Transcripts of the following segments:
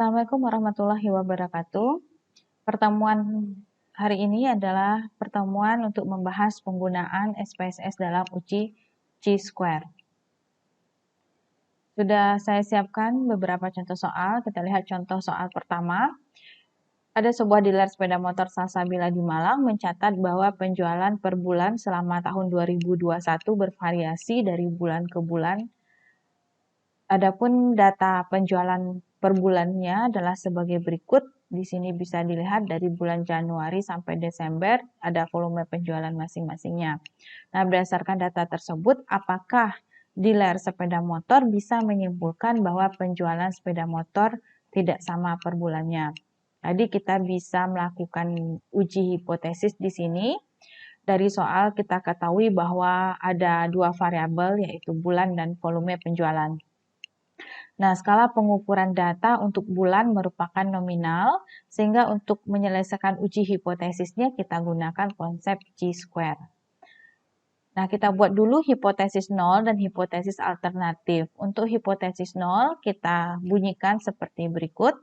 Assalamualaikum warahmatullahi wabarakatuh. Pertemuan hari ini adalah pertemuan untuk membahas penggunaan SPSS dalam uji Chi-square. Sudah saya siapkan beberapa contoh soal. Kita lihat contoh soal pertama. Ada sebuah dealer sepeda motor Salsabila di Malang mencatat bahwa penjualan per bulan selama tahun 2021 bervariasi dari bulan ke bulan. Adapun data penjualan per bulannya adalah sebagai berikut. Di sini bisa dilihat dari bulan Januari sampai Desember ada volume penjualan masing-masingnya. Nah, berdasarkan data tersebut, apakah dealer sepeda motor bisa menyimpulkan bahwa penjualan sepeda motor tidak sama per bulannya? Jadi kita bisa melakukan uji hipotesis di sini. Dari soal kita ketahui bahwa ada dua variabel yaitu bulan dan volume penjualan. Nah, skala pengukuran data untuk bulan merupakan nominal, sehingga untuk menyelesaikan uji hipotesisnya kita gunakan konsep Chi-square. Nah, kita buat dulu hipotesis 0 dan hipotesis alternatif. Untuk hipotesis 0, kita bunyikan seperti berikut,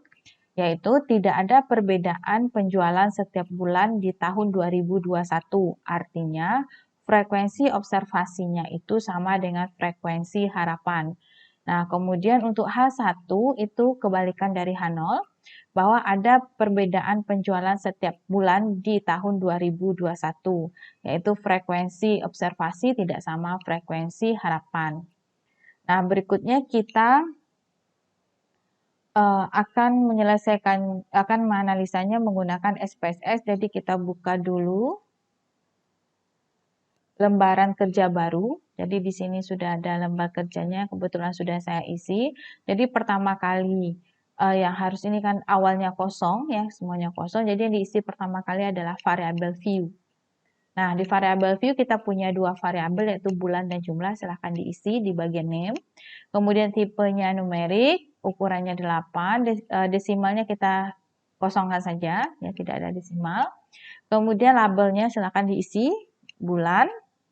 yaitu tidak ada perbedaan penjualan setiap bulan di tahun 2021. Artinya, frekuensi observasinya itu sama dengan frekuensi harapan. Nah, kemudian untuk H1 itu kebalikan dari H0, bahwa ada perbedaan penjualan setiap bulan di tahun 2021, yaitu frekuensi observasi tidak sama frekuensi harapan. Nah, berikutnya kita akan menganalisanya menggunakan SPSS, jadi kita buka dulu lembaran kerja baru. Jadi di sini sudah ada lembar kerjanya, kebetulan sudah saya isi. Jadi pertama kali yang harus ini kan awalnya kosong ya, semuanya kosong. Jadi yang diisi pertama kali adalah variabel view. Nah, di variabel view kita punya dua variabel yaitu bulan dan jumlah, silahkan diisi di bagian name. Kemudian tipenya numerik, ukurannya 8, desimalnya kita kosongkan saja, ya tidak ada desimal. Kemudian labelnya silahkan diisi bulan.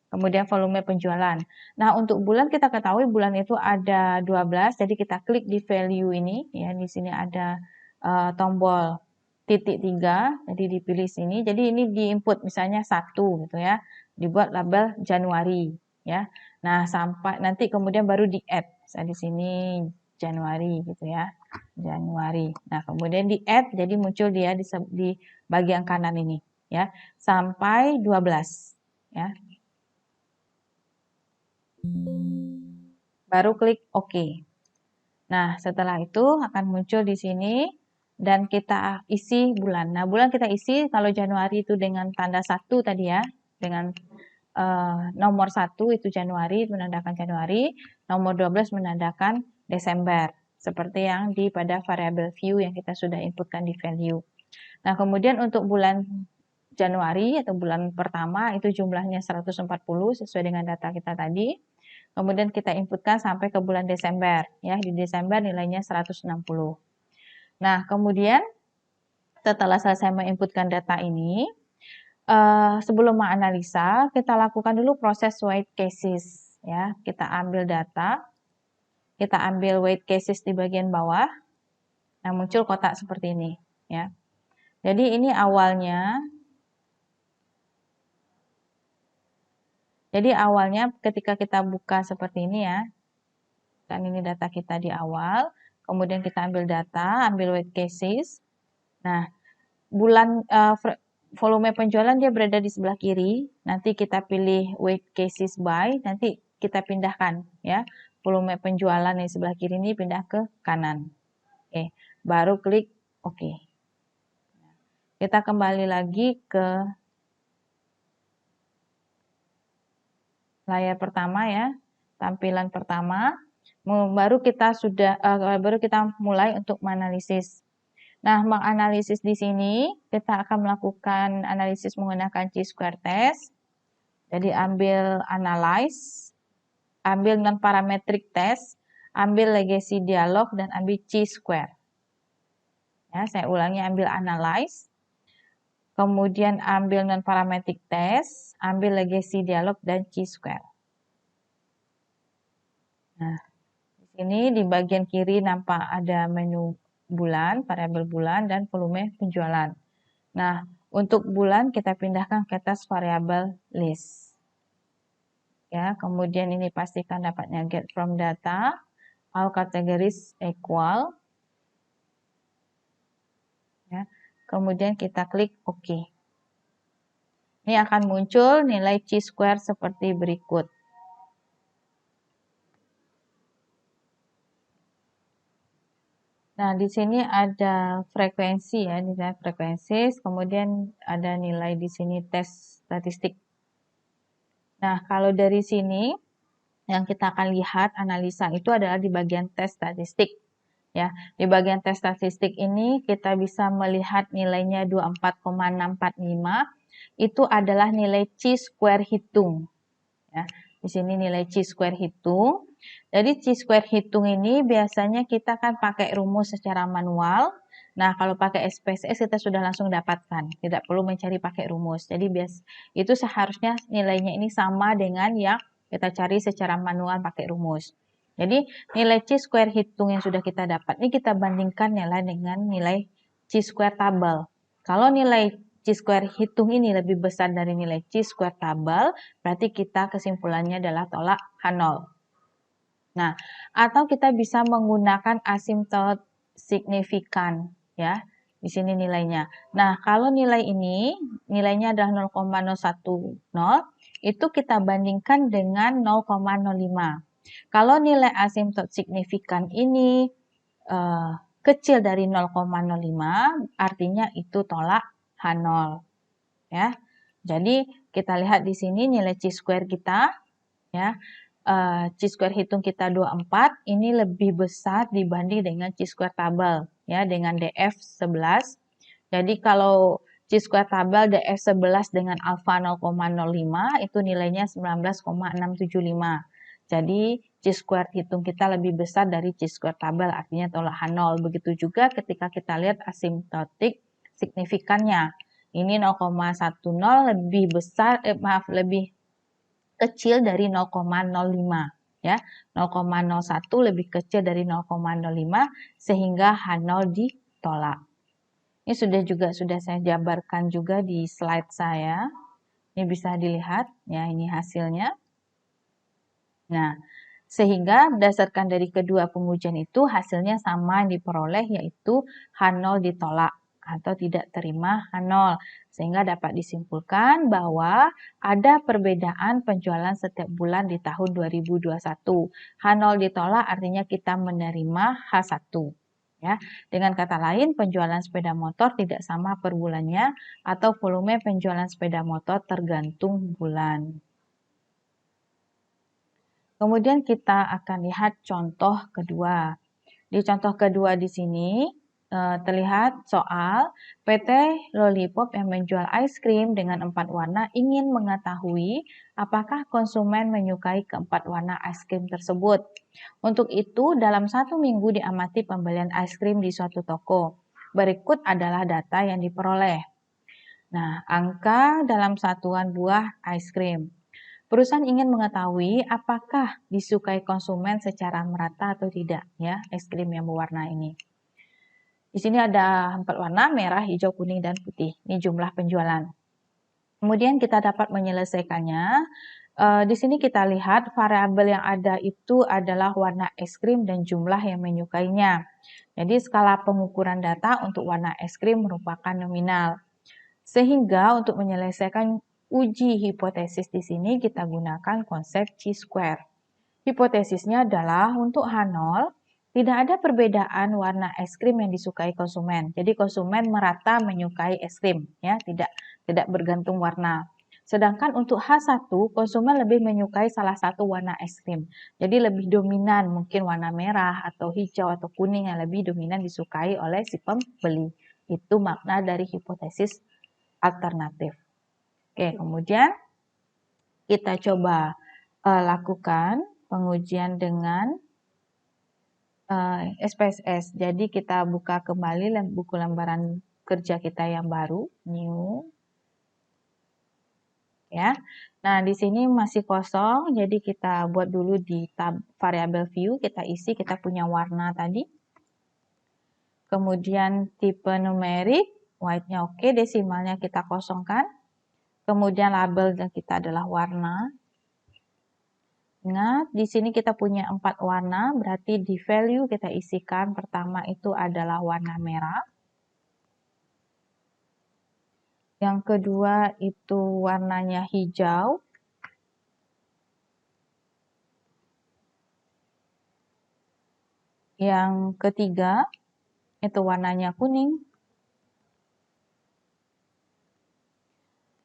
Kemudian volume penjualan. Nah, untuk bulan kita ketahui bulan itu ada 12, jadi kita klik di value ini, ya di sini ada tombol titik 3, jadi dipilih sini. Jadi ini diinput misalnya 1 gitu ya, dibuat label Januari, ya. Nah, sampai nanti kemudian baru di add, misalnya di sini Januari gitu ya, Januari. Nah, kemudian di add, jadi muncul dia di bagian kanan ini, ya, sampai 12, ya. Baru klik OK. Nah, setelah itu akan muncul di sini dan kita isi bulan. Nah, bulan kita isi kalau Januari itu dengan tanda 1 tadi ya, dengan nomor 1 itu Januari, menandakan Januari, nomor 12 menandakan Desember, seperti yang pada variabel view yang kita sudah inputkan di value. Nah, kemudian untuk bulan Januari atau bulan pertama itu jumlahnya 140 sesuai dengan data kita tadi. Kemudian kita inputkan sampai ke bulan Desember, ya di Desember nilainya 160. Nah, kemudian setelah selesai menginputkan data ini, sebelum menganalisa, kita lakukan dulu proses weight cases, ya. Kita ambil data, kita ambil weight cases di bagian bawah. Nah, muncul kotak seperti ini, ya. Jadi ini awalnya. Jadi awalnya ketika kita buka seperti ini ya, kan ini data kita di awal, kemudian kita ambil data, ambil weight cases. Nah, bulan volume penjualan dia berada di sebelah kiri, nanti kita pilih weight cases by, nanti kita pindahkan ya, volume penjualan di sebelah kiri ini pindah ke kanan. Oke, baru klik OK. Kita kembali lagi ke layar pertama ya, tampilan pertama. Baru kita mulai untuk menganalisis. Nah, menganalisis di sini kita akan melakukan analisis menggunakan Chi-square test. Jadi ambil analyze, ambil non-parametric test, ambil legacy dialog dan ambil Chi-square. Ya, saya ulangi, ambil analyze, kemudian ambil non-parametric test, ambil legacy dialog dan Chi-square. Nah, di sini di bagian kiri nampak ada menu bulan, variabel bulan, dan volume penjualan. Nah, untuk bulan kita pindahkan ke tes variabel list. Ya, kemudian ini pastikan dapatnya get from data, all categories equal. Ya, kemudian kita klik OK. Ini akan muncul nilai chi-square seperti berikut. Nah, di sini ada frekuensi ya, nilai frekuensi, kemudian ada nilai di sini tes statistik. Nah, kalau dari sini yang kita akan lihat analisa itu adalah di bagian tes statistik. Ya, di bagian tes statistik ini kita bisa melihat nilainya 24,645 itu adalah nilai chi-square hitung. Ya, di sini nilai chi-square hitung. Jadi chi-square hitung ini biasanya kita kan pakai rumus secara manual. Nah, kalau pakai SPSS kita sudah langsung dapatkan, tidak perlu mencari pakai rumus. Jadi itu seharusnya nilainya ini sama dengan yang kita cari secara manual pakai rumus. Jadi nilai chi-square hitung yang sudah kita dapat ini kita bandingkan nilai dengan nilai chi-square tabel. Kalau nilai chi-square hitung ini lebih besar dari nilai chi-square tabel, berarti kita kesimpulannya adalah tolak H0. Nah, atau kita bisa menggunakan asimtot signifikan ya. Di sini nilainya. Nah, kalau nilai ini nilainya adalah 0,010, itu kita bandingkan dengan 0,05. Kalau nilai asimtot signifikan ini kecil dari 0,05, artinya itu tolak H0 ya. Jadi kita lihat di sini nilai chi-square kita ya. Chi-square hitung kita 24 ini lebih besar dibanding dengan chi-square tabel ya dengan DF 11. Jadi kalau chi-square tabel DF 11 dengan alfa 0,05 itu nilainya 19,675. Jadi chi-square hitung kita lebih besar dari chi-square tabel, artinya tolak H0. Begitu juga ketika kita lihat asimtotik signifikannya. Ini 0,10 lebih besar, lebih kecil dari 0,05 ya. 0,01 lebih kecil dari 0,05 sehingga H0 ditolak. Ini sudah saya jabarkan juga di slide saya. Ini bisa dilihat ya, ini hasilnya. Nah, sehingga berdasarkan dari kedua pengujian itu hasilnya sama yang diperoleh yaitu H0 ditolak atau tidak terima H0. Sehingga dapat disimpulkan bahwa ada perbedaan penjualan setiap bulan di tahun 2021. H0 ditolak artinya kita menerima H1. Ya, dengan kata lain penjualan sepeda motor tidak sama per bulannya atau volume penjualan sepeda motor tergantung bulan. Kemudian kita akan lihat contoh kedua. Di contoh kedua di sini terlihat soal PT Lollipop yang menjual es krim dengan 4 warna ingin mengetahui apakah konsumen menyukai keempat warna es krim tersebut. Untuk itu, dalam 1 minggu diamati pembelian es krim di suatu toko. Berikut adalah data yang diperoleh. Nah, angka dalam satuan buah es krim. Perusahaan ingin mengetahui apakah disukai konsumen secara merata atau tidak ya es krim yang berwarna ini. Di sini ada 4 warna, merah, hijau, kuning, dan putih. Ini jumlah penjualan. Kemudian kita dapat menyelesaikannya. Di sini kita lihat variabel yang ada itu adalah warna es krim dan jumlah yang menyukainya. Jadi skala pengukuran data untuk warna es krim merupakan nominal. Sehingga untuk menyelesaikan uji hipotesis di sini kita gunakan konsep chi-square. Hipotesisnya adalah untuk H0 tidak ada perbedaan warna es krim yang disukai konsumen. Jadi konsumen merata menyukai es krim, ya, tidak bergantung warna. Sedangkan untuk H1 konsumen lebih menyukai salah satu warna es krim. Jadi lebih dominan mungkin warna merah atau hijau atau kuning yang lebih dominan disukai oleh si pembeli. Itu makna dari hipotesis alternatif. Oke, kemudian kita coba lakukan pengujian dengan SPSS. Jadi kita buka kembali buku lembaran kerja kita yang baru, new. Ya. Nah, di sini masih kosong, jadi kita buat dulu di tab variable view, kita isi, kita punya warna tadi. Kemudian tipe numerik, white-nya oke, desimalnya kita kosongkan. Kemudian labelnya kita adalah warna. Ingat, di sini kita punya 4 warna, berarti di value kita isikan pertama itu adalah warna merah. Yang kedua itu warnanya hijau. Yang ketiga itu warnanya kuning.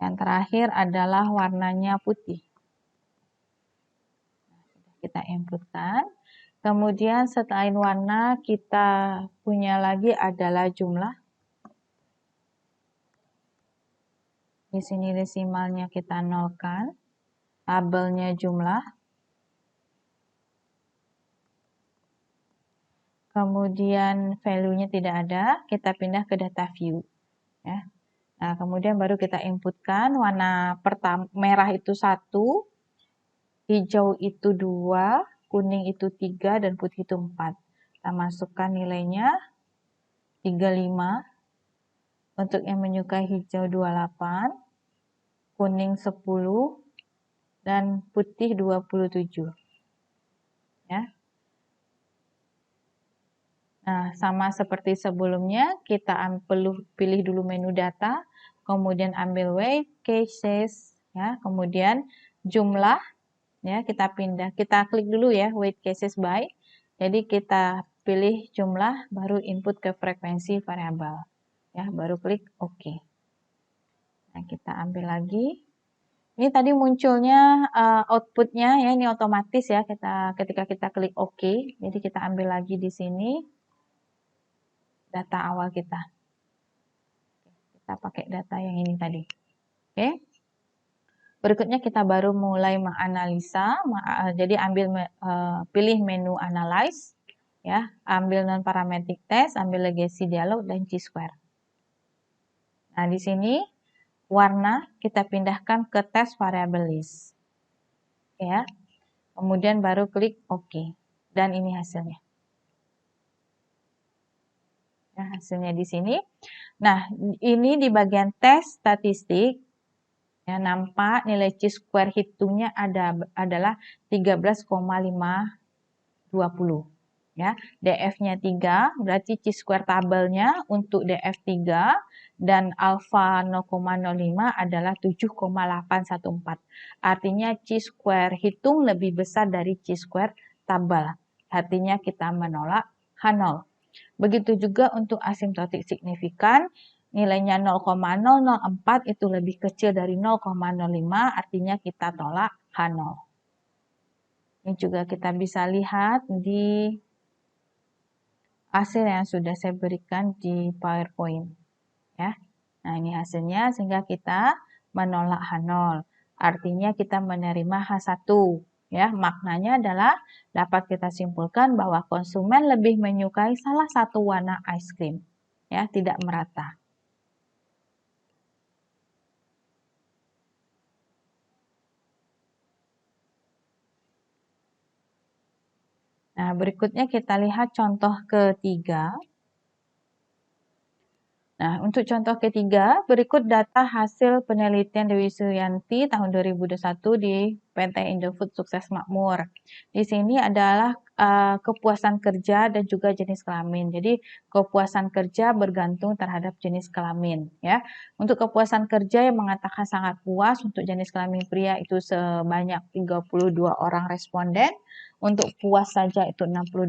Yang terakhir adalah warnanya putih. Kita inputkan. Kemudian selain warna kita punya lagi adalah jumlah. Di sini desimalnya kita nolkan. Labelnya jumlah. Kemudian value-nya tidak ada, kita pindah ke data view. Ya. Nah, kemudian baru kita inputkan warna pertama merah itu 1, hijau itu 2, kuning itu 3, dan putih itu 4. Kita masukkan nilainya 35. Untuk yang menyukai hijau 28, kuning 10, dan putih 27. Ya. Nah, sama seperti sebelumnya, kita pilih dulu menu data, kemudian ambil weight, cases, ya, kemudian jumlah, ya, kita klik dulu ya, weight cases by. Jadi kita pilih jumlah, baru input ke frekuensi variabel, ya, baru klik OK. Nah, kita ambil lagi. Ini tadi munculnya outputnya, ya, ini otomatis ya, ketika kita klik OK. Jadi kita ambil lagi di sini data awal kita. Kita pakai data yang ini tadi. Oke. Berikutnya kita baru mulai menganalisa. Jadi pilih menu analyze, ya, ambil non parametric test, ambil legacy dialog dan chi-square. Nah, di sini warna kita pindahkan ke test variable list. Ya. Kemudian baru klik OK. Dan ini hasilnya. Ya, hasilnya di sini. Nah, ini di bagian tes statistik, ya, nampak nilai chi-square hitungnya adalah 13,520. Ya, DF-nya 3, berarti chi-square tabelnya untuk DF 3 dan alfa 0,05 adalah 7,814. Artinya chi-square hitung lebih besar dari chi-square tabel. Artinya kita menolak H0. Begitu juga untuk asimptotik signifikan, nilainya 0,004 itu lebih kecil dari 0,05, artinya kita tolak H0. Ini juga kita bisa lihat di hasil yang sudah saya berikan di PowerPoint. Ya. Nah, ini hasilnya sehingga kita menolak H0. Artinya kita menerima H1. Ya, maknanya adalah dapat kita simpulkan bahwa konsumen lebih menyukai salah satu warna ice cream, ya, tidak merata. Nah, berikutnya kita lihat contoh ketiga. Nah, untuk contoh ketiga, berikut data hasil penelitian Dewi Suyanti tahun 2021 di PT Indofood Sukses Makmur. Di sini adalah kepuasan kerja dan juga jenis kelamin. Jadi, kepuasan kerja bergantung terhadap jenis kelamin. Ya. Untuk kepuasan kerja yang mengatakan sangat puas, untuk jenis kelamin pria itu sebanyak 32 orang responden. Untuk puas saja itu 62,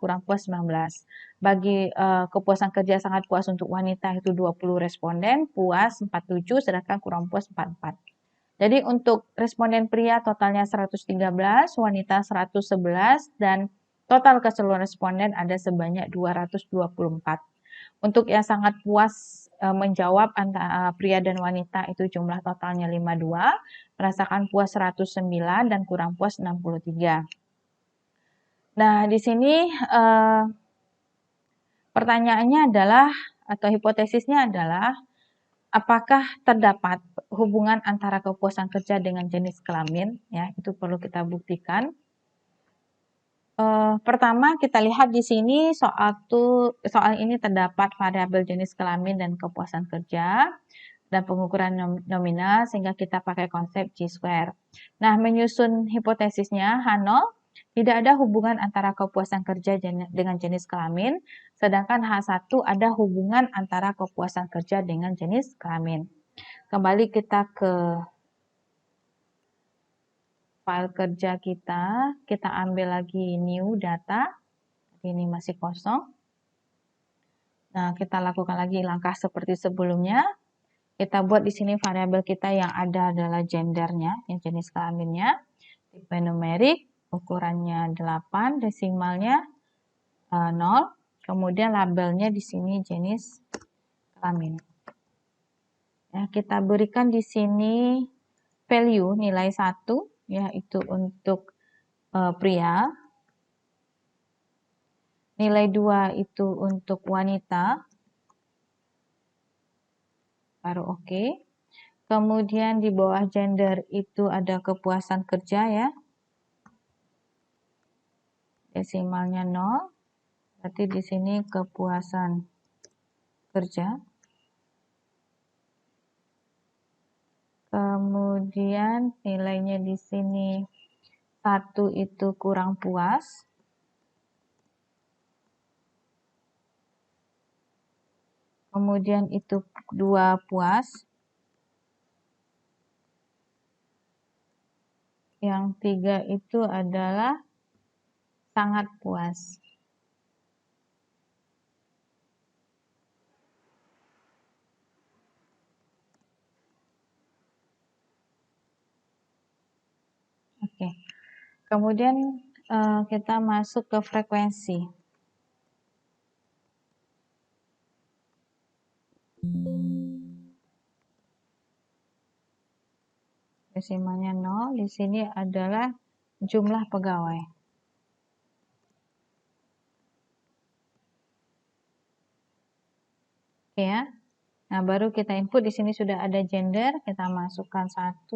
kurang puas 19. Bagi kepuasan kerja sangat puas untuk wanita itu 20 responden, puas 47, sedangkan kurang puas 44. Jadi untuk responden pria totalnya 113, wanita 111, dan total keseluruhan responden ada sebanyak 224. Untuk yang sangat puas menjawab antara pria dan wanita itu jumlah totalnya 52, merasakan puas 109 dan kurang puas 63. Nah, di sini pertanyaannya adalah, atau hipotesisnya adalah, apakah terdapat hubungan antara kepuasan kerja dengan jenis kelamin? Ya, itu perlu kita buktikan. Pertama kita lihat di sini soal ini terdapat variabel jenis kelamin dan kepuasan kerja dan pengukuran nominal sehingga kita pakai konsep Chi-square. Nah, menyusun hipotesisnya H0 tidak ada hubungan antara kepuasan kerja dengan jenis kelamin, sedangkan H1 ada hubungan antara kepuasan kerja dengan jenis kelamin. Kembali kita ke file kerja kita ambil lagi new data, ini masih kosong. Nah, kita lakukan lagi langkah seperti sebelumnya. Kita buat di sini variabel kita yang ada adalah gendernya, yang jenis kelaminnya, tipe numerik, ukurannya 8, desimalnya 0, kemudian labelnya di sini jenis kelamin. Ya, kita berikan di sini value nilai 1, yaitu untuk pria. Nilai 2 itu untuk wanita. Baru oke. Kemudian di bawah gender itu ada kepuasan kerja ya. Desimalnya 0. Berarti di sini kepuasan kerja. Kemudian nilainya di sini 1 itu kurang puas. Kemudian itu 2 puas. Yang 3 itu adalah sangat puas. Oke. Kemudian kita masuk ke frekuensi. Desimalnya 0, di sini adalah jumlah pegawai. Oke ya. Nah, baru kita input di sini sudah ada gender, kita masukkan 1.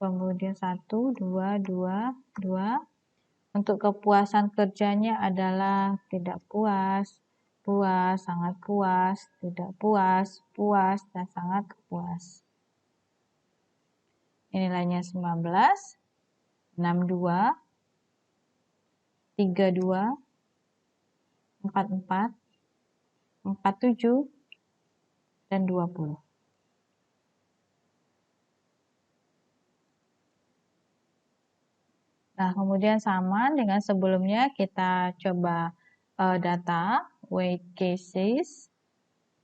Kemudian 1, 2, 2, 2. Untuk kepuasan kerjanya adalah tidak puas, puas, sangat puas, tidak puas, puas, dan sangat puas. Ini nilainya 19, 62, 32, 44, 47, dan 20. Nah, kemudian sama dengan sebelumnya kita coba data weight cases.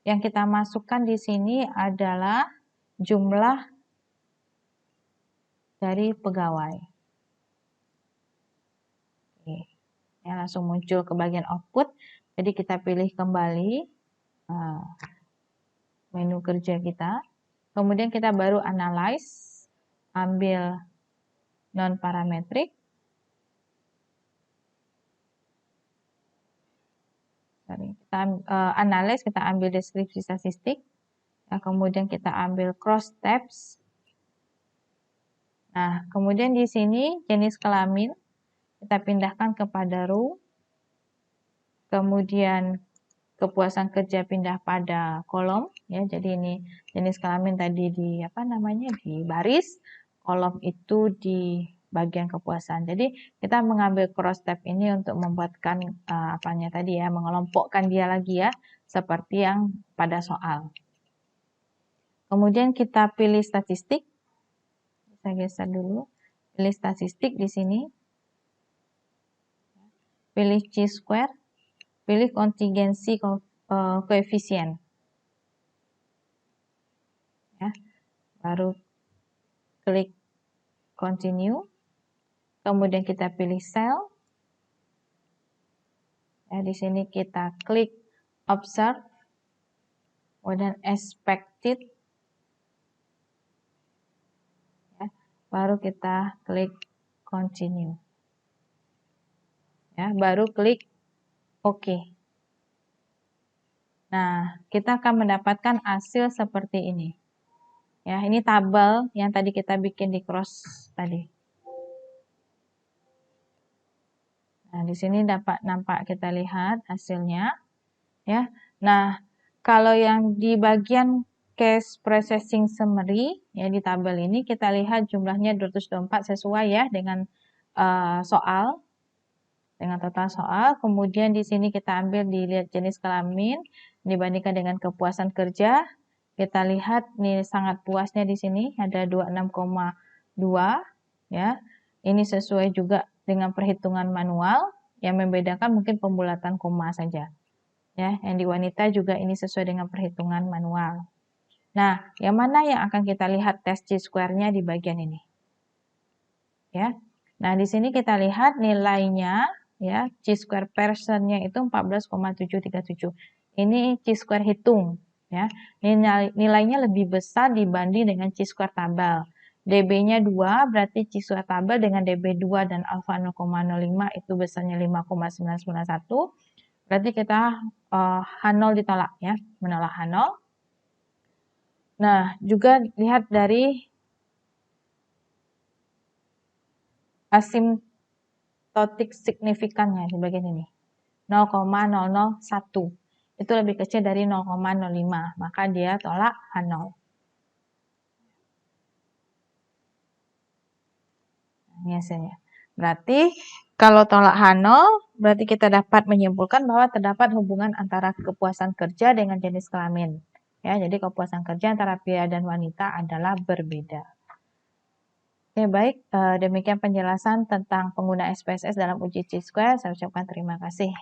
Yang kita masukkan di sini adalah jumlah dari pegawai. Oke. Ya, langsung muncul ke bagian output. Jadi kita pilih kembali menu kerja kita. Kemudian kita baru analyze, ambil non-parametric. Kita analyze, kita ambil deskripsi statistik. Nah, kemudian kita ambil cross tabs. Nah, kemudian di sini jenis kelamin kita pindahkan kepada row. Kemudian kepuasan kerja pindah pada kolom ya. Jadi ini jenis kelamin tadi di di baris, kolom itu di bagian kepuasan. Jadi kita mengambil cross tab ini untuk membuatkan mengelompokkan dia lagi ya, seperti yang pada soal. Kemudian kita pilih statistik. Saya geser dulu. Pilih statistik di sini. Pilih Chi-square. Pilih kontingensi koefisien. Ya. Baru klik continue. Kemudian kita pilih cell. Ya, di sini kita klik observe. Kemudian expected. Ya, baru kita klik continue. Ya, baru klik OK. Nah, kita akan mendapatkan hasil seperti ini. Ya, ini tabel yang tadi kita bikin di cross tadi. Nah, di sini dapat nampak kita lihat hasilnya ya. Nah, kalau yang di bagian case processing summary ya di tabel ini kita lihat jumlahnya 224 sesuai ya dengan soal dengan total soal. Kemudian di sini kita ambil dilihat jenis kelamin dibandingkan dengan kepuasan kerja. Kita lihat nih sangat puasnya di sini ada 26,2 ya. Ini sesuai juga dengan perhitungan manual yang membedakan mungkin pembulatan koma saja. Ya, yang di wanita juga ini sesuai dengan perhitungan manual. Nah, yang mana yang akan kita lihat tes chi-square-nya di bagian ini? Ya. Nah, di sini kita lihat nilainya ya, chi-square person-nya itu 14,737. Ini chi-square hitung ya. Nilainya lebih besar dibanding dengan chi-square tabel. DB-nya 2, berarti chi-square tabel dengan DB 2 dan alfa 0,05 itu besarnya 5,991. Berarti kita H0 ditolak ya, menolak H0. Nah, juga lihat dari asymptotic signifikannya di bagian ini. 0,001. Itu lebih kecil dari 0,05, maka dia tolak H0. Ini hasilnya. Berarti kalau tolak H0, berarti kita dapat menyimpulkan bahwa terdapat hubungan antara kepuasan kerja dengan jenis kelamin. Ya, jadi kepuasan kerja antara pria dan wanita adalah berbeda. Oke, baik. Demikian penjelasan tentang pengguna SPSS dalam uji chi-square. Saya ucapkan terima kasih.